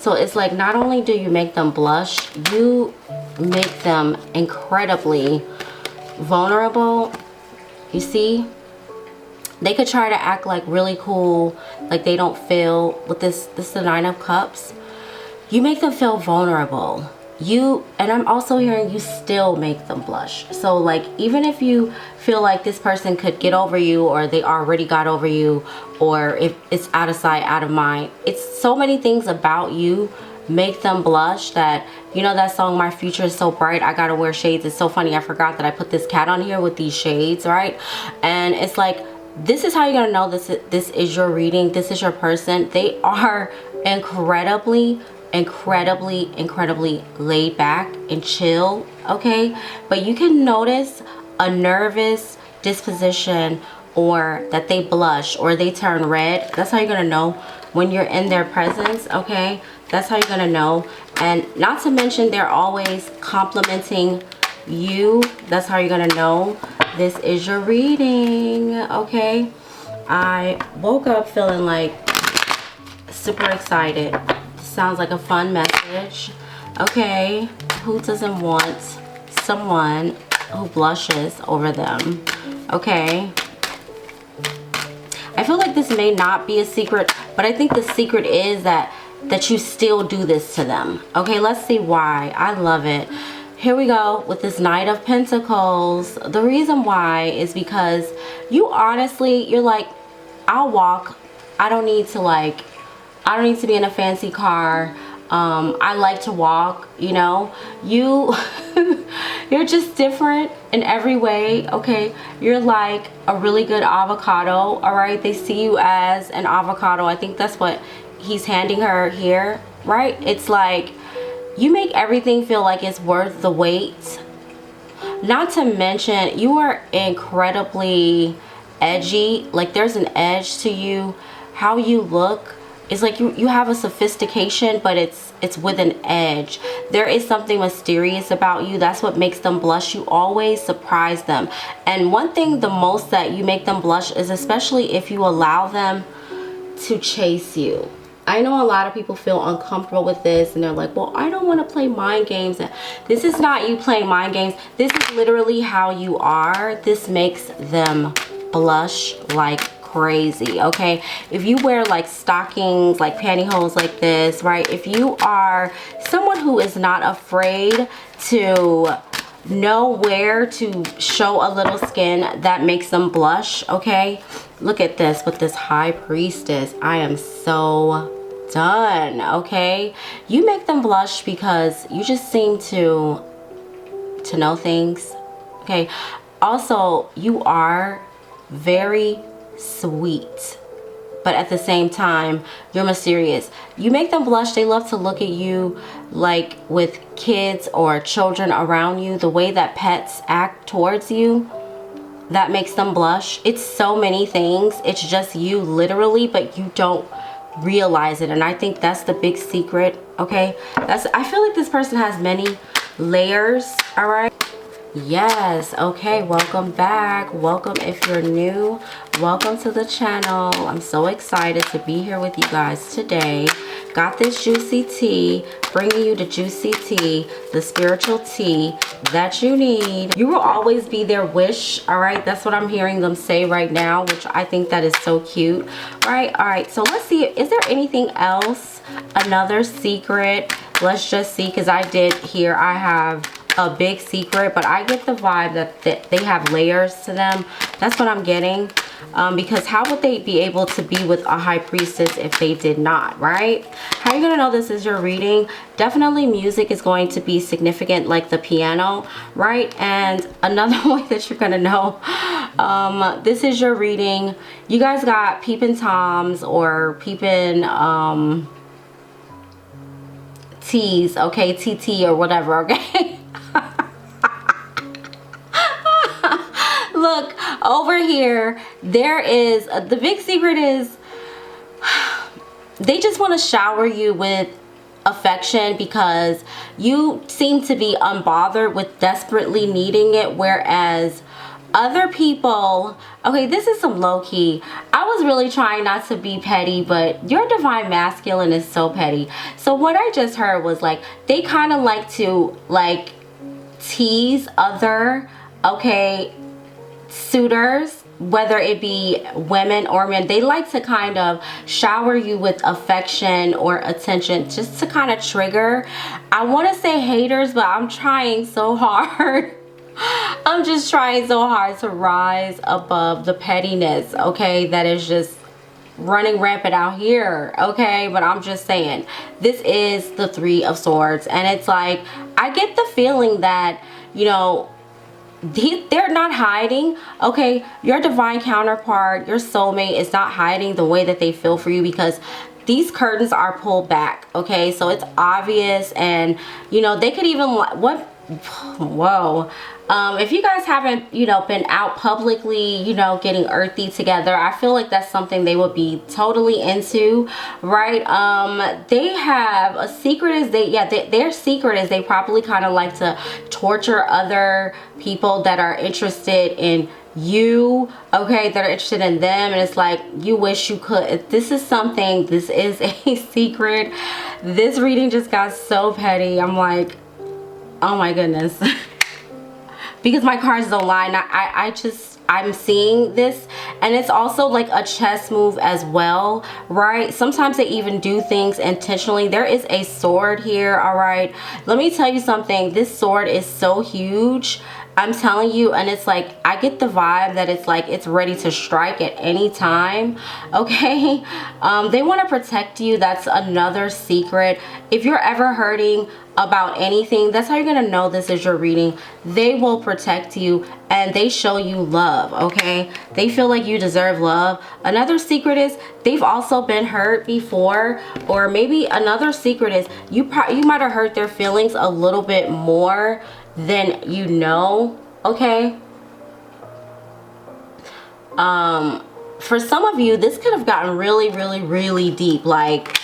So it's like, not only do you make them blush, you make them incredibly vulnerable. You see, they could try to act like really cool, like they don't feel. With this is the Nine of Cups. You make them feel vulnerable. And I'm also hearing you still make them blush. So like, even if you feel like this person could get over you, or they already got over you, or if it's out of sight, out of mind, it's so many things about you make them blush. That, you know that song, My Future Is So Bright, I Gotta Wear Shades? It's so funny, I forgot that I put this cat on here with these shades, right? And it's like, this is how you're gonna know this is your reading, this is your person. They are incredibly laid back and chill, okay? But you can notice a nervous disposition, or that they blush or they turn red. That's how you're gonna know when you're in their presence, okay? That's how you're gonna know. And not to mention, they're always complimenting you. That's how you're gonna know this is your reading, okay? I woke up feeling like super excited. Sounds like a fun message, okay? Who doesn't want someone who blushes over them, okay? I feel like this may not be a secret, but I think the secret is that you still do this to them, okay? Let's see why. I love it. Here we go with this Knight of Pentacles. The reason why is because you honestly, you're like, I'll walk. I don't need to be in a fancy car. I like to walk, you know. You're just different in every way, okay? You're like a really good avocado, all right? They see you as an avocado. I think that's what he's handing her here, right? It's like, you make everything feel like it's worth the wait. Not to mention, you are incredibly edgy. Like, there's an edge to you. How you look, it's like you have a sophistication, but it's with an edge. There is something mysterious about you. That's what makes them blush. You always surprise them. And one thing the most that you make them blush is especially if you allow them to chase you. I know a lot of people feel uncomfortable with this, and they're like, well, I don't want to play mind games. This is not you playing mind games. This is literally how you are. This makes them blush like crazy, okay? If you wear like stockings, like pantyhose like this, right? If you are someone who is not afraid to know where to show a little skin, that makes them blush, okay? Look at this with this High Priestess. I am so done, okay? You make them blush because you just seem to know things, okay? Also, you are very sweet, but at the same time, you're mysterious. You make them blush. They love to look at you like with kids or children around you. The way that pets act towards you, that makes them blush. It's so many things. It's just you literally, but you don't realize it. And I think that's the big secret, okay? I feel like this person has many layers, all right? Yes, okay, welcome back. Welcome if you're new. Welcome to the channel. I'm so excited to be here with you guys today. Got this juicy tea, bringing you the juicy tea, the spiritual tea that you need. You will always be their wish, all right? That's what I'm hearing them say right now, which I think that is so cute, right? All right, so let's see, is there anything else? Another secret? Let's just see, because I have a big secret, but I get the vibe that they have layers to them. That's what I'm getting, because how would they be able to be with a High Priestess if they did not, right? How are you gonna know this is your reading? Definitely music is going to be significant, like the piano, right? And another way that you're gonna know this is your reading, you guys got peeping toms or peeping T's, okay, TT or whatever, okay? Look over here, there is the big secret is they just want to shower you with affection because you seem to be unbothered with desperately needing it, whereas other people, okay, this is some low-key. I was really trying not to be petty, but your divine masculine is so petty. So what I just heard was like, they kind of like to like tease other, okay, suitors, whether it be women or men. They like to kind of shower you with affection or attention, just to kind of trigger, I want to say haters, but I'm trying so hard. I'm just trying so hard to rise above the pettiness, okay, that is just running rampant out here, okay? But I'm just saying, this is the Three of Swords, and it's like, I get the feeling that, you know, they're not hiding, okay? Your divine counterpart, your soulmate, is not hiding the way that they feel for you, because these curtains are pulled back, okay? So it's obvious, and you know, they could even, what, whoa, if you guys haven't, you know, been out publicly, you know, getting earthy together, I feel like that's something they would be totally into, right? They have a secret, is they, yeah, their secret is they probably kind of like to torture other people that are interested in you, okay, that are interested in them, and it's like, you wish you could. This is something, this is a secret. This reading just got so petty. I'm like, oh my goodness. Because my cards don't lie. I'm seeing this, and it's also like a chess move as well, right? Sometimes they even do things intentionally. There is a sword here, all right? Let me tell you something. This sword is so huge, I'm telling you, and it's like, I get the vibe that it's like it's ready to strike at any time, okay? They want to protect you. That's another secret. If you're ever hurting about anything, that's how you're gonna know this is your reading. They will protect you, and they show you love, okay? They feel like you deserve love. Another secret is they've also been hurt before, or maybe another secret is you might have hurt their feelings a little bit more than you know, okay? For some of you, this could have gotten really, really, really deep. Like,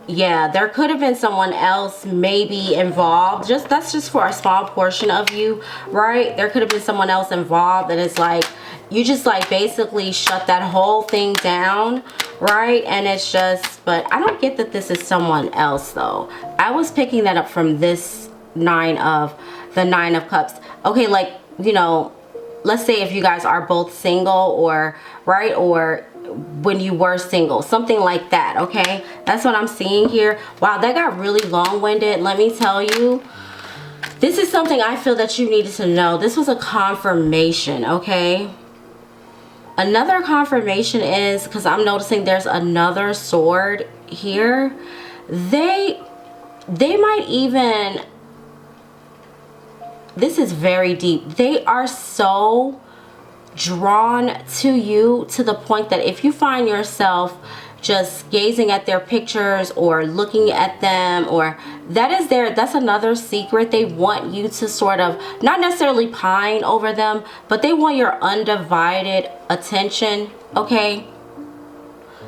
yeah, there could have been someone else maybe involved. That's just for a small portion of you, right? There could have been someone else involved, and it's like, you just like basically shut that whole thing down, right? And it's just, but I don't get that this is someone else though. I was picking that up from this the Nine of Cups. Okay, like, you know, let's say if you guys are both single, or right, or when you were single, something like that, okay? That's what I'm seeing here. Wow, that got really long-winded. Let me tell you, this is something I feel that you needed to know. This was a confirmation, okay? Another confirmation is, because I'm noticing there's another sword here. They might even, this is very deep. They are so drawn to you, to the point that if you find yourself just gazing at their pictures or looking at them, or that's another secret. They want you to sort of not necessarily pine over them, but they want your undivided attention, okay?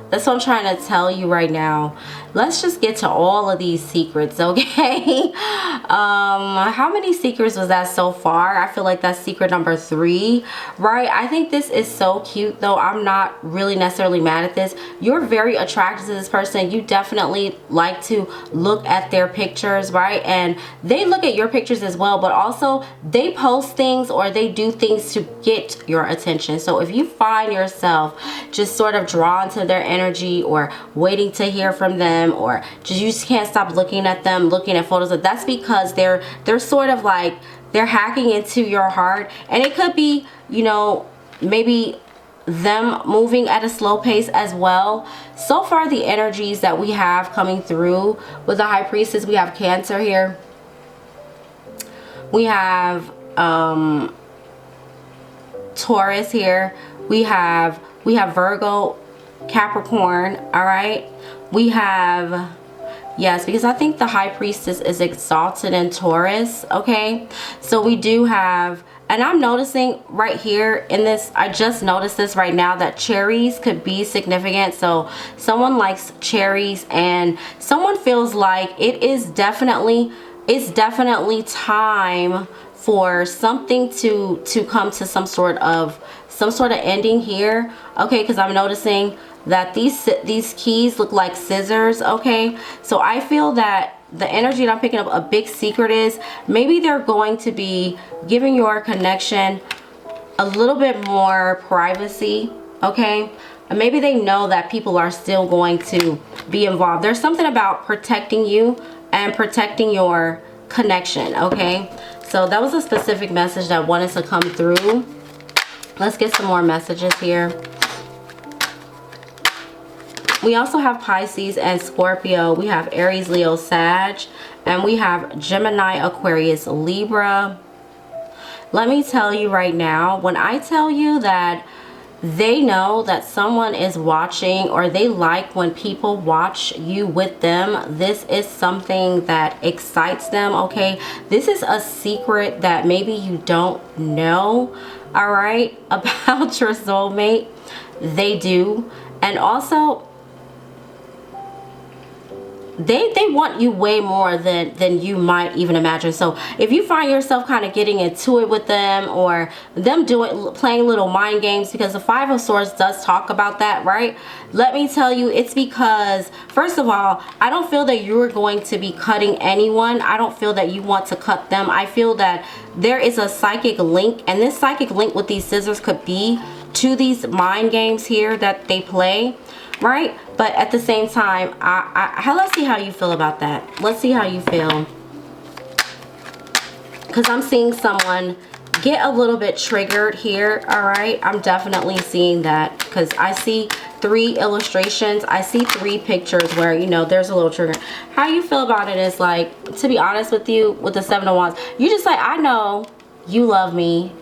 That's what I'm trying to tell you right now. Let's just get to all of these secrets, okay? How many secrets was that so far? I feel like that's secret number 3, right? I think this is so cute though. I'm not really necessarily mad at this. You're very attracted to this person. You definitely like to look at their pictures, right? And they look at your pictures as well, but also they post things or they do things to get your attention. So if you find yourself just sort of drawn to their energy, or waiting to hear from them, or you just can't stop looking at them, looking at photos, that's because they're sort of like, they're hacking into your heart. And it could be, you know, maybe them moving at a slow pace as well. So far, the energies that we have coming through with the High Priestess, we have Cancer here, we have Taurus here, we have Virgo, Capricorn, all right? We have, yes, because I think the High Priestess is exalted in Taurus, okay? So we do have, and I'm noticing right here in this, I just noticed this right now, that cherries could be significant. So someone likes cherries, and someone feels like it's definitely time for something to come to some sort of ending here, okay? Because I'm noticing that these keys look like scissors, okay? So I feel that the energy that I'm picking up, a big secret is maybe they're going to be giving your connection a little bit more privacy, okay? And maybe they know that people are still going to be involved. There's something about protecting you and protecting your connection, okay? So that was a specific message that wanted to come through. Let's get some more messages here. We also have Pisces and Scorpio. We have Aries, Leo, Sag, and we have Gemini, Aquarius, Libra. Let me tell you right now, when I tell you that they know that someone is watching, or they like when people watch you with them, this is something that excites them, okay? This is a secret that maybe you don't know, all right, about your soulmate. They do. And also, they want you way more than you might even imagine. So if you find yourself kind of getting into it with them, or them playing little mind games, because the Five of Swords does talk about that, right? Let me tell you, it's because, first of all, I don't feel that you're going to be cutting anyone. I don't feel that you want to cut them. I feel that there is a psychic link, and this psychic link with these scissors could be to these mind games here that they play, right? But at the same time, let's see how you feel about that. Let's see how you feel. Because I'm seeing someone get a little bit triggered here, all right? I'm definitely seeing that, because I see 3 illustrations. I see 3 pictures where, you know, there's a little trigger. How you feel about it is, like, to be honest with you, with the 7 of Wands, you just like, I know you love me.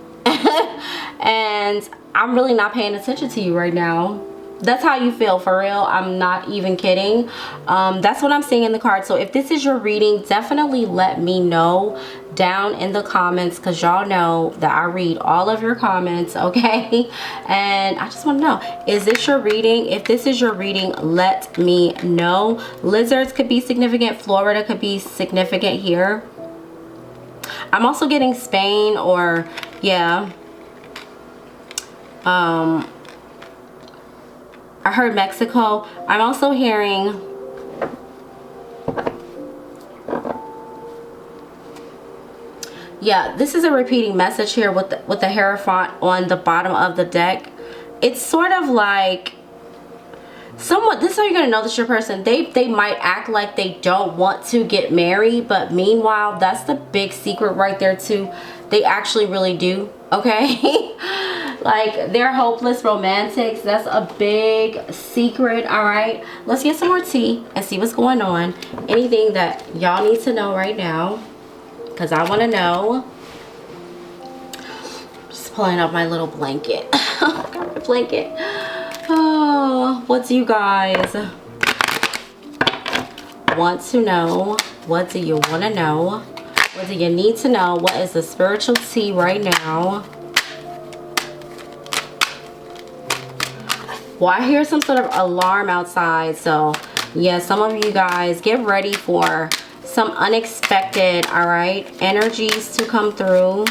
And I'm really not paying attention to you right now. That's how you feel, for real. I'm not even kidding. That's what I'm seeing in the card. So if this is your reading, definitely let me know down in the comments, because y'all know that I read all of your comments, okay? And I just want to know, is this your reading? If this is your reading, let me know. Lizards could be significant. Florida could be significant here. I'm also getting Spain, or yeah. I heard Mexico. I'm also hearing yeah, this is a repeating message here with the Hierophant on the bottom of the deck. It's sort of like somewhat, this is how you're gonna know this your person. They might act like they don't want to get married, but meanwhile, that's the big secret right there too. They actually really do, okay? Like, they're hopeless romantics. That's a big secret, all right? Let's get some more tea and see what's going on. Anything that y'all need to know right now, because I want to know. Just pulling up my little blanket. Got my blanket. Oh, what do you guys want to know? What do you want to know? What do you need to know? What is the spiritual tea right now? Well, I hear some sort of alarm outside. So, yeah, some of you guys get ready for some unexpected, all right, energies to come through.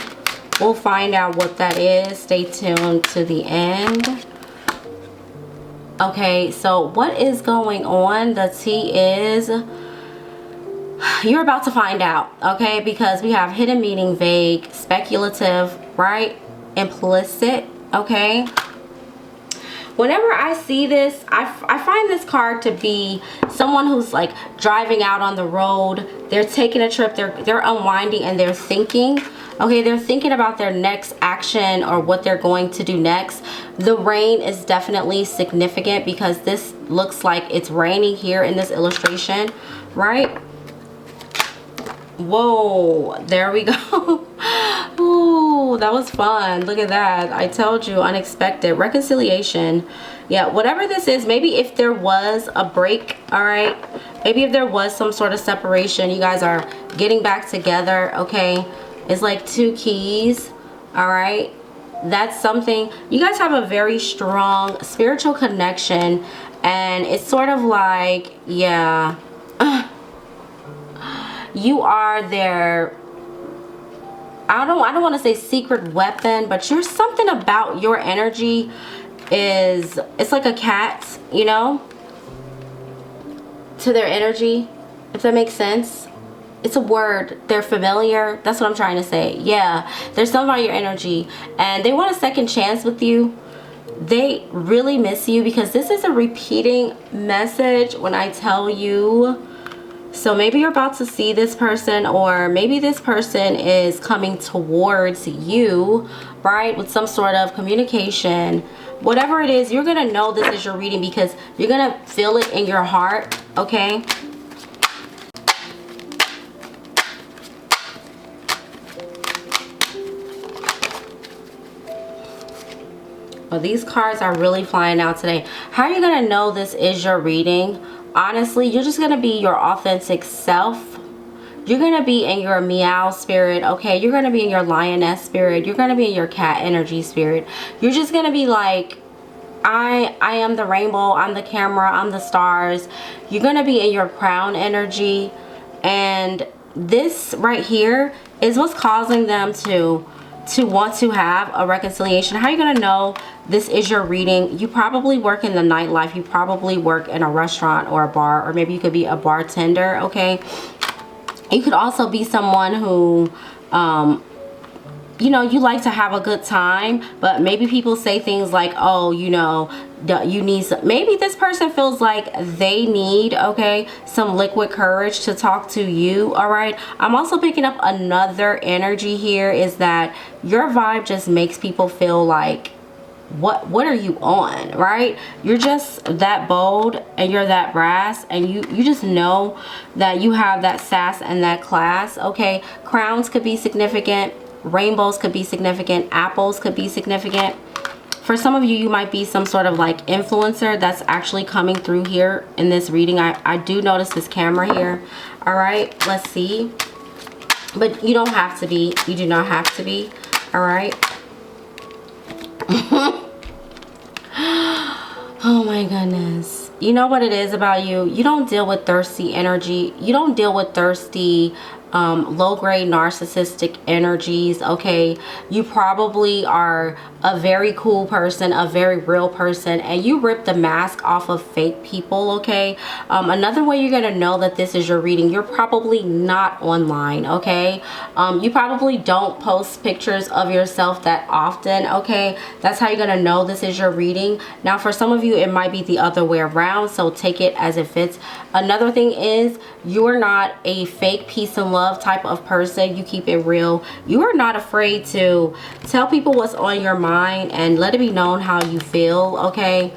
We'll find out what that is. Stay tuned to the end. Okay, so what is going on? The tea is, you're about to find out, okay? Because we have hidden meaning, vague, speculative, right? Implicit, okay? Whenever I see this, I find this card to be someone who's like driving out on the road. They're taking a trip. They're unwinding and they're thinking. Okay, they're thinking about their next action or what they're going to do next. The rain is definitely significant because this looks like it's raining here in this illustration, right? Whoa, there we go. Ooh, that was fun. Look at that. I told you, unexpected. Reconciliation. Yeah, whatever this is, maybe if there was a break, all right? Maybe if there was some sort of separation, you guys are getting back together, okay? It's like 2 keys, all right? That's something. You guys have a very strong spiritual connection, and it's sort of like, yeah, you are their I don't want to say secret weapon, but you're something about your energy is, it's like a cat, you know, to their energy, if that makes sense. It's a word. They're familiar. That's what I'm trying to say. Yeah, there's something about your energy and they want a second chance with you. They really miss you, because this is a repeating message when I tell you. So maybe you're about to see this person, or maybe this person is coming towards you, right, with some sort of communication. Whatever it is, you're gonna know this is your reading, because you're gonna feel it in your heart, okay? Well, these cards are really flying out today. How are you going to know this is your reading? Honestly, you're just going to be your authentic self. You're going to be in your meow spirit, okay? You're going to be in your lioness spirit. You're going to be in your cat energy spirit. You're just going to be like, I am the rainbow. I'm the camera. I'm the stars. You're going to be in your crown energy. And this right here is what's causing them to want to have a reconciliation. How are you going to know this is your reading? You probably work in the nightlife. You probably work in a restaurant or a bar, or maybe you could be a bartender, okay? You could also be someone who, you know, you like to have a good time, but maybe people say things like, oh, you know, you need some, maybe this person feels like they need, okay, some liquid courage to talk to you, all right? I'm also picking up another energy here, is that your vibe just makes people feel like, what are you on, right? You're just that bold and you're that brass, and you just know that you have that sass and that class, okay? Crowns could be significant. Rainbows could be significant. Apples could be significant. For some of you, you might be some sort of like influencer that's actually coming through here in this reading. I do notice this camera here. All right, let's see. But you don't have to be. You do not have to be. All right. Oh my goodness. You know what it is about you? You don't deal with thirsty energy. You don't deal with thirsty low-grade narcissistic energies, okay? You probably are a very cool person, a very real person, and you rip the mask off of fake people, okay? Another way you're gonna know that this is your reading, you're probably not online, okay? You probably don't post pictures of yourself that often, okay? That's how you're gonna know this is your reading. Now, for some of you, it might be the other way around, so take it as it fits. Another thing is, you're not a fake peace and love type of person. You keep it real. You are not afraid to tell people what's on your mind and let it be known how you feel, okay?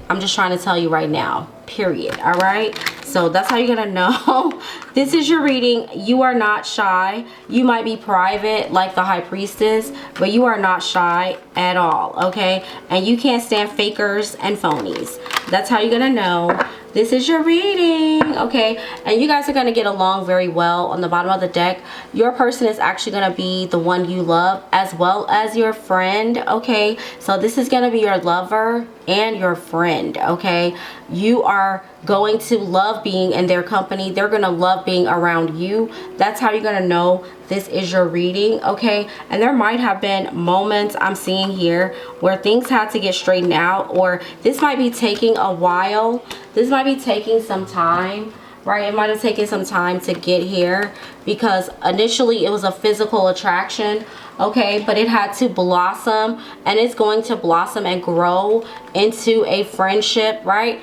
I'm just trying to tell you right now, period. All right, so that's how you're gonna know this is your reading. You are not shy. You might be private like the high priestess, but you are not shy at all, okay? And you can't stand fakers and phonies. That's how you're gonna know this is your reading, okay? And you guys are gonna get along very well. On the bottom of the deck, your person is actually gonna be the one you love as well as your friend, okay? So this is gonna be your lover and your friend, okay? You are going to love being in their company. They're gonna love being around you. That's how you're gonna know this is your reading, okay? And there might have been moments I'm seeing here where things had to get straightened out, or this might be taking a while. This might be taking some time, right? It might have taken some time to get here because initially it was a physical attraction, okay? But it had to blossom, and it's going to blossom and grow into a friendship, right?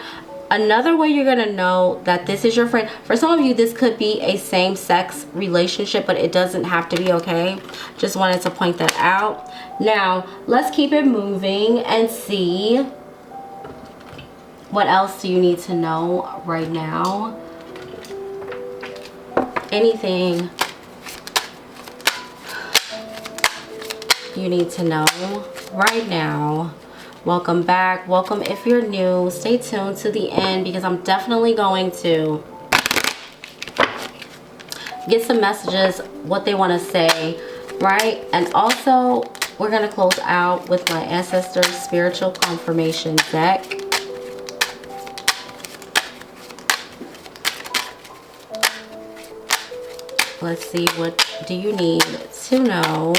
Another way you're gonna know that this is your friend, for some of you this could be a same-sex relationship, but it doesn't have to be, okay? Just wanted to point that out. Now let's keep it moving and see what else do you need to know right now. Anything you need to know right now. Welcome back. Welcome if you're new. Stay tuned to the end because I'm definitely going to get some messages, what they want to say, right? And also, we're going to close out with my Ancestors Spiritual Confirmation deck. Let's see, what do you need to know.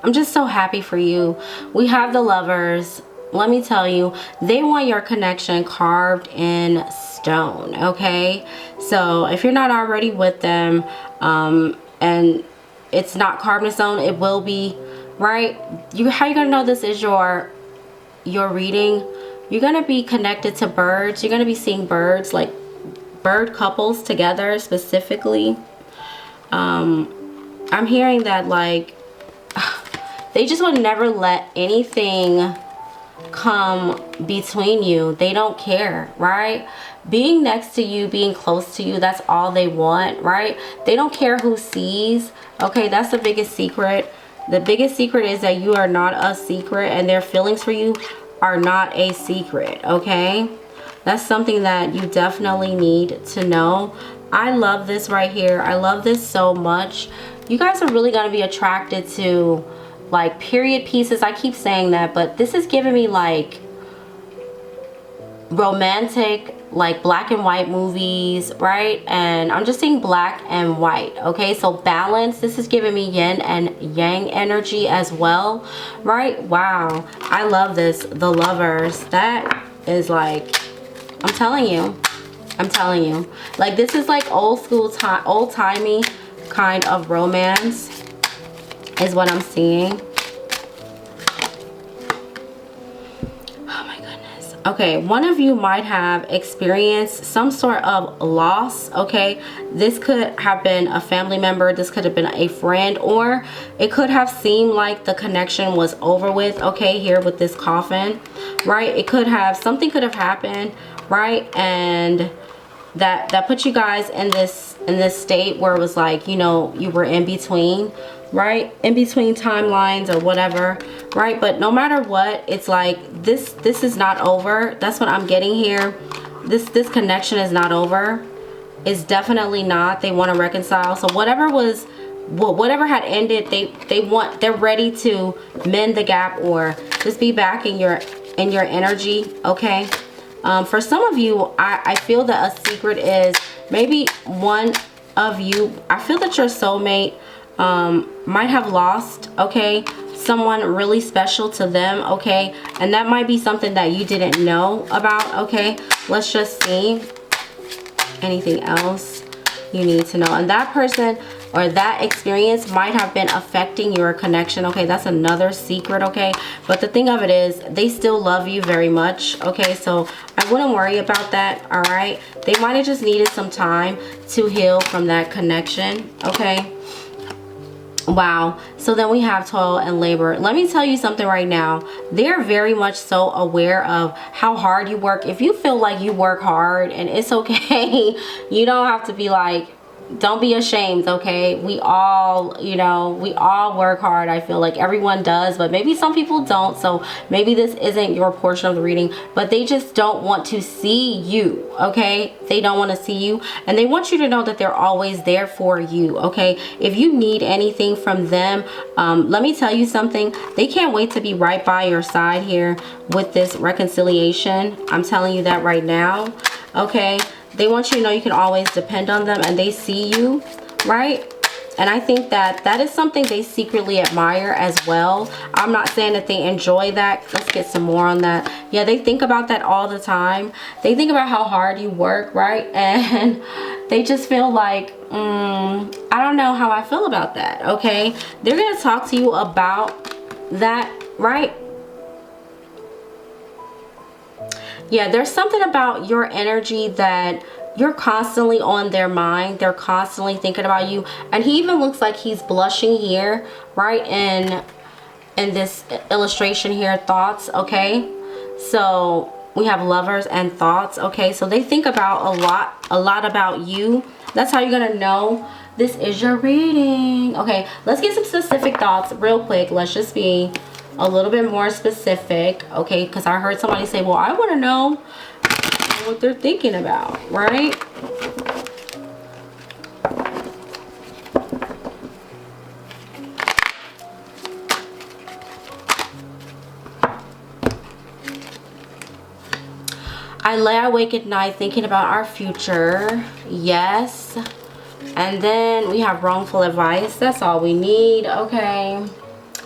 I'm just so happy for you. We have the Lovers. Let me tell you, they want your connection carved in stone, okay? So if you're not already with them, and it's not carved in stone, it will be, right? How you gonna know this is your reading? You're gonna be connected to birds. You're gonna be seeing birds, like bird couples together specifically. I'm hearing that, like, they just would never let anything come between you. They don't care, right? Being next to you, being close to you, that's all they want, right? They don't care who sees. Okay, that's the biggest secret. The biggest secret is that you are not a secret, and their feelings for you are not a secret, okay? That's something that you definitely need to know. I love this right here. I love this so much. You guys are really going to be attracted to, like, period pieces. I keep saying that, but this is giving me like romantic, like black and white movies, right? And I'm just seeing black and white, okay? So balance. This is giving me yin and yang energy as well, right? Wow, I love this. The Lovers, that is like, I'm telling you, like, this is like old school time, old-timey kind of romance is what I'm seeing. Oh my goodness. Okay, one of you might have experienced some sort of loss, okay? This could have been a family member, this could have been a friend, or it could have seemed like the connection was over with, okay, here with this coffin, right? It could have, something could have happened, right? And that put you guys in this state where it was like, you know, you were in between, right? In between timelines or whatever, right? But no matter what, it's like this is not over. That's what I'm getting here. This connection is not over. It's definitely not. They want to reconcile. So whatever had ended, they're ready to mend the gap or just be back in your energy, okay? For some of you, I feel that a secret is maybe one of you, I feel that your soulmate might have lost, okay, someone really special to them, okay? And that might be something that you didn't know about, okay? Let's just see. Anything else you need to know? And that person or that experience might have been affecting your connection, okay? That's another secret, okay? But the thing of it is, they still love you very much, okay? So I wouldn't worry about that, all right? They might have just needed some time to heal from that connection, okay? Wow. So then we have toil and labor. Let me tell you something right now. They're very much so aware of how hard you work. If you feel like you work hard, and it's okay, you don't have to be like, don't be ashamed, okay? We all, you know, we all work hard. I feel like everyone does, but maybe some people don't. So maybe this isn't your portion of the reading, but they just don't want to see you, okay? They don't want to see you, and they want you to know that they're always there for you, okay? If you need anything from them, let me tell you something. They can't wait to be right by your side here with this reconciliation. I'm telling you that right now, okay? They want you to know you can always depend on them, and they see you, right? And I think that that is something they secretly admire as well. I'm not saying that they enjoy that. Let's get some more on that. Yeah, they think about that all the time. They think about how hard you work, right? And they just feel like, I don't know how I feel about that, okay? They're going to talk to you about that, right? Yeah, there's something about your energy that you're constantly on their mind. They're constantly thinking about you. And he even looks like he's blushing here, right? In this illustration here, thoughts, okay? So we have lovers and thoughts, okay? So they think about a lot about you. That's how you're gonna know this is your reading. Okay, let's get some specific thoughts real quick. Let's just be a little bit more specific, okay? Because I heard somebody say, well, I want to know what they're thinking about, right? I lay awake at night thinking about our future. Yes. And then we have wrongful advice. That's all we need. Okay.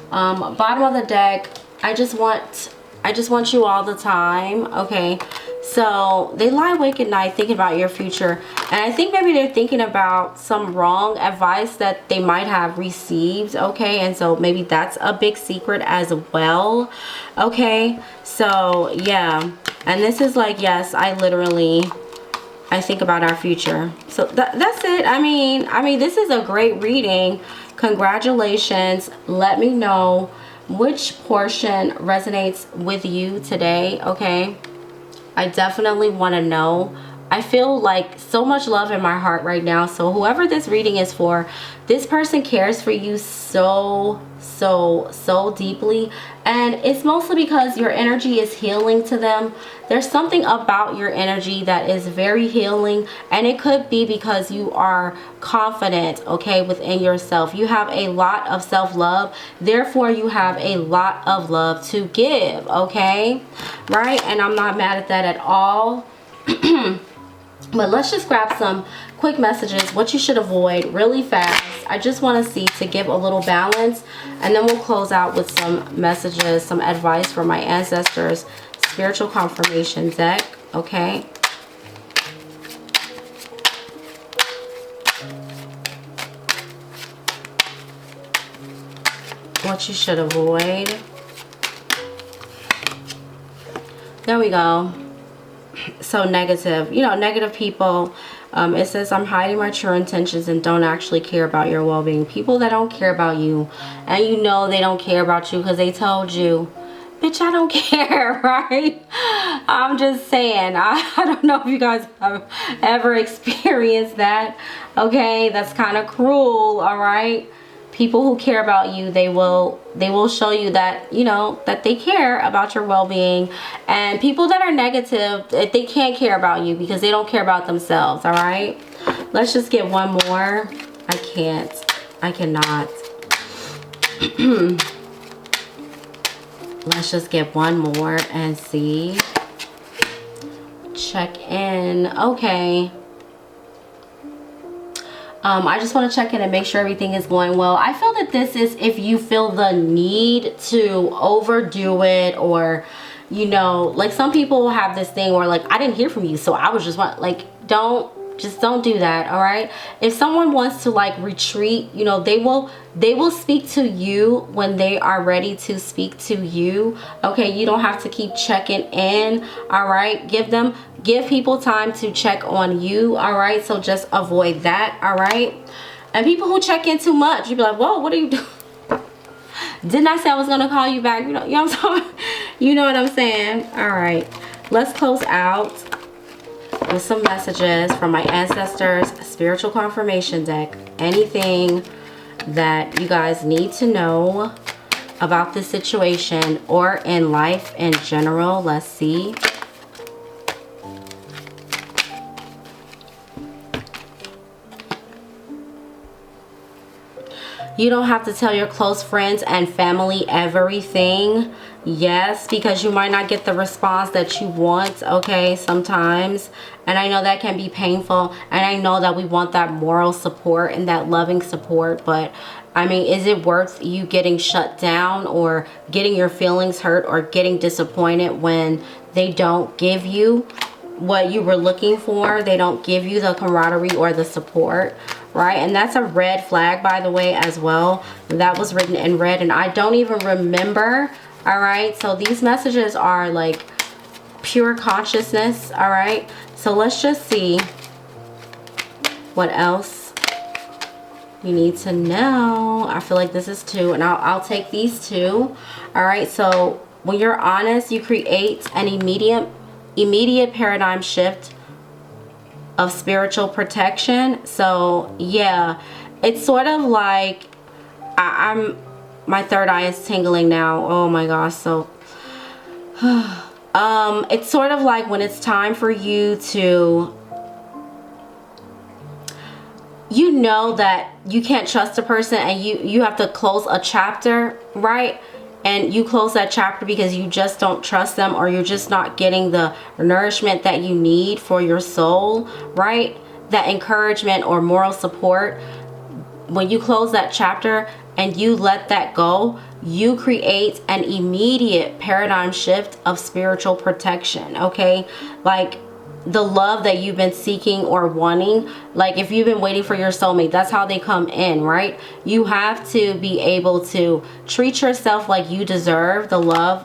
Bottom of the deck, I just want you all the time. Okay. So they lie awake at night thinking about your future, and I think maybe they're thinking about some wrong advice that they might have received. Okay, and so maybe that's a big secret as well. Okay, so yeah, and this is like, yes, I think about our future. So that's it. I mean this is a great reading. Congratulations. Let me know which portion resonates with you today. Okay, I definitely want to know. I feel like so much love in my heart right now. So whoever this reading is for, this person cares for you so deeply, and it's mostly because your energy is healing to them. There's something about your energy that is very healing, and it could be because you are confident, okay, within yourself. You have a lot of self-love, therefore you have a lot of love to give. Okay, right? And I'm not mad at that at all. But let's just grab some quick messages, what you should avoid really fast. I just want to see, to give a little balance, and then we'll close out with some messages, some advice from my ancestors, spiritual confirmation deck. Okay, what you should avoid. There we go. So negative, you know, negative people. It says, I'm hiding my true intentions and don't actually care about your well-being. People that don't care about you, and you know they don't care about you because they told you, bitch, I don't care, right? I'm just saying, I don't know if you guys have ever experienced that. Okay, that's kind of cruel. All right, people who care about you, they will show you that, you know, that they care about your well-being. And people that are negative, they can't care about you because they don't care about themselves. All right, let's just get one more. I cannot. Let's just get one more and see. Check in. Okay. I just want to check in and make sure everything is going well. I feel that this is if you feel the need to overdo it, or, you know, like some people have this thing where like, I didn't hear from you, so I was just like, don't do that. All right, if someone wants to like retreat, you know, they will speak to you when they are ready to speak to you. Okay, you don't have to keep checking in. All right, give people time to check on you. All right, so just avoid that. All right, and people who check in too much, you'd be like, whoa, what are you doing? Didn't I say I was gonna call you back? You know what I'm talking, you know what I'm saying? All right, let's close out with some messages from my ancestors spiritual confirmation deck. Anything that you guys need to know about this situation or in life in general. Let's see. You don't have to tell your close friends and family everything. Yes, because you might not get the response that you want, okay, sometimes. And I know that can be painful. And I know that we want that moral support and that loving support. But, I mean, is it worth you getting shut down or getting your feelings hurt or getting disappointed when they don't give you what you were looking for? They don't give you the camaraderie or the support. Right, and that's a red flag, by the way, as well. That was written in red, and I don't even remember. All right, so these messages are like pure consciousness. All right, so let's just see what else you need to know. I feel like this is two, and I'll take these two. All right, so when you're honest, you create an immediate paradigm shift of spiritual protection. So yeah, it's sort of like my third eye is tingling now. Oh my gosh. So it's sort of like when it's time for you to, you know that you can't trust a person and you have to close a chapter, right? and you close that chapter because you just don't trust them, or you're just not getting the nourishment that you need for your soul, right? That encouragement or moral support. When you close that chapter and you let that go, you create an immediate paradigm shift of spiritual protection, okay? Like the love that you've been seeking or wanting, like if you've been waiting for your soulmate, that's how they come in, right? You have to be able to treat yourself like you deserve the love